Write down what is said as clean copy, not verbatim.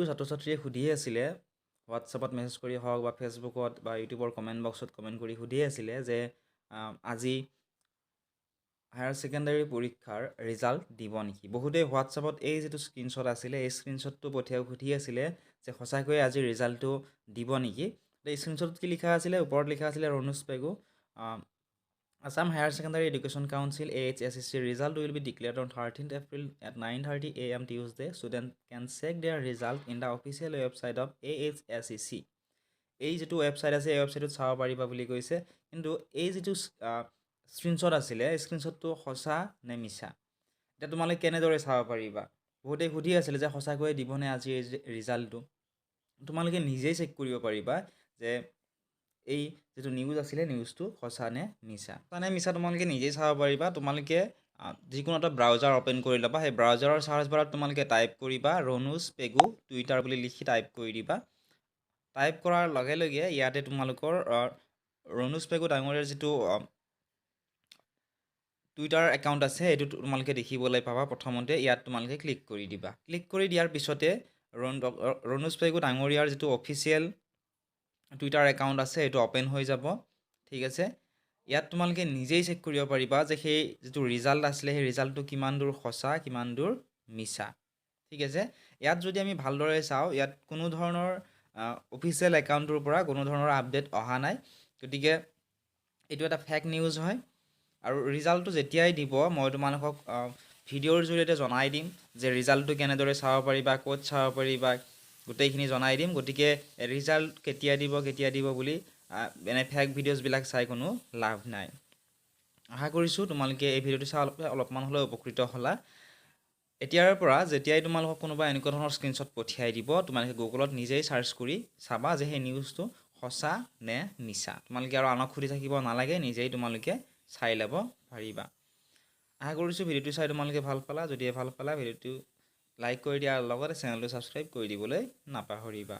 ছাত্ৰ-ছাত্ৰীয়ে সুধিয়ে আছিলে হোৱাটছএপত মেছেজ কৰি হওক বা ফেচবুকত বা ইউটিউবৰ কমেণ্ট বক্সত কমেণ্ট কৰি সুধিয়ে আছিলে যে আজি হায়াৰ ছেকেণ্ডাৰী পৰীক্ষাৰ ৰিজাল্ট দিব নেকি। বহুতেই হোৱাটছএপত এই যিটো স্ক্ৰীনশ্বট আছিলে এই স্ক্ৰীনশ্বটটো সুধি আছিলে যে সঁচাকৈ আজি ৰিজাল্টটো দিব নেকি। এই স্ক্ৰীনশ্বটত কি লিখা আছিলে, ওপৰত লিখা আছিলে Ranoj Pegu Assam Higher Secondary Education Council AHSEC result will be declared on 13th April at 9:30 AM Tuesday. Students can check their result in the official website of AHSEC. এই যিটো ৱেবছাইট আছে এই ৱেবছাইটত চাব পাৰিবা বুলি কৈছে। কিন্তু এই যিটো স্ক্ৰীনশ্বট আছিলে এই স্ক্ৰীনশ্বটটো সঁচা নে মিছা, এতিয়া তোমালোকে কেনেদৰে চাব পাৰিবা। বহুতেই সুধি আছিলে যে সঁচাকৈয়ে দিবনে আজি ৰিজাল্টটো। তোমালোকে নিজেই চেক কৰিব পাৰিবা যে এই যিটো নিউজ আছিলে নিউজটো সঁচা নে মিছা। তোমালোকে নিজেই চাব পাৰিবা। তোমালোকে যিকোনো এটা ব্ৰাউজাৰ অ'পেন কৰি ল'বা, সেই ব্ৰাউজাৰৰ চাৰ্চ বাৰত তোমালোকে টাইপ কৰিবা ৰণুজ পেগু টুইটাৰ বুলি লিখি টাইপ কৰি দিবা। টাইপ কৰাৰ লগে লগে ইয়াতে তোমালোকৰ ৰণুজ পেগু ডাঙৰীয়াৰ যিটো টুইটাৰ একাউণ্ট আছে সেইটো তোমালোকে দেখিবলৈ পাবা। প্ৰথমতে ইয়াত তোমালোকে ক্লিক কৰি দিবা। ক্লিক কৰি দিয়াৰ পিছতে ৰণুজ পেগু ডাঙৰীয়াৰ যিটো অফিচিয়েল টুইটাৰ একাউণ্ট আছে সেইটো অ'পেন হৈ যাব। ঠিক আছে, ইয়াত তোমালোকে নিজেই চেক কৰিব পাৰিবা যে সেই যিটো ৰিজাল্ট আছিলে সেই ৰিজাল্টটো কিমান দূৰ সঁচা কিমান দূৰ মিছা। ঠিক আছে, ইয়াত যদি আমি ভালদৰে চাওঁ ইয়াত কোনো ধৰণৰ অফিচিয়েল একাউণ্টটোৰ পৰা কোনো ধৰণৰ আপডেট অহা নাই। গতিকে এইটো এটা ফেক নিউজ হয়। আৰু ৰিজাল্টটো যেতিয়াই দিব মই তোমালোকক ভিডিঅ'ৰ জৰিয়তে জনাই দিম যে ৰিজাল্টটো কেনেদৰে চাব পাৰিবা, ক'ত চাব পাৰিবা, গোটেইখিনি জনাই দিম। গতিকে ৰিজাল্ট কেতিয়া দিব বুলি এনে ফেক ভিডিঅ'জবিলাক চাই কোনো লাভ নাই। আশা কৰিছোঁ তোমালোকে এই ভিডিঅ'টো চাই অলপমান হ'লেও উপকৃত হ'লা। এতিয়াৰ পৰা যেতিয়াই তোমালোকক কোনোবা এনেকুৱা ধৰণৰ স্ক্ৰীনশ্বট পঠিয়াই দিব তোমালোকে গুগলত নিজেই চাৰ্চ কৰি চাবা যে সেই নিউজটো সঁচা নে মিছা। তোমালোকে আৰু আনক সুধি থাকিব নালাগে, নিজেই তোমালোকে চাই ল'ব পাৰিবা। আশা কৰিছোঁ ভিডিঅ'টো চাই তোমালোকে ভাল পালা। যদিহে ভাল পালা ভিডিঅ'টো লাইক কৰি দিয়াৰ লগতে চেনেলটো ছাবস্ক্ৰাইব কৰি দিবলৈ নাপাহৰিবা।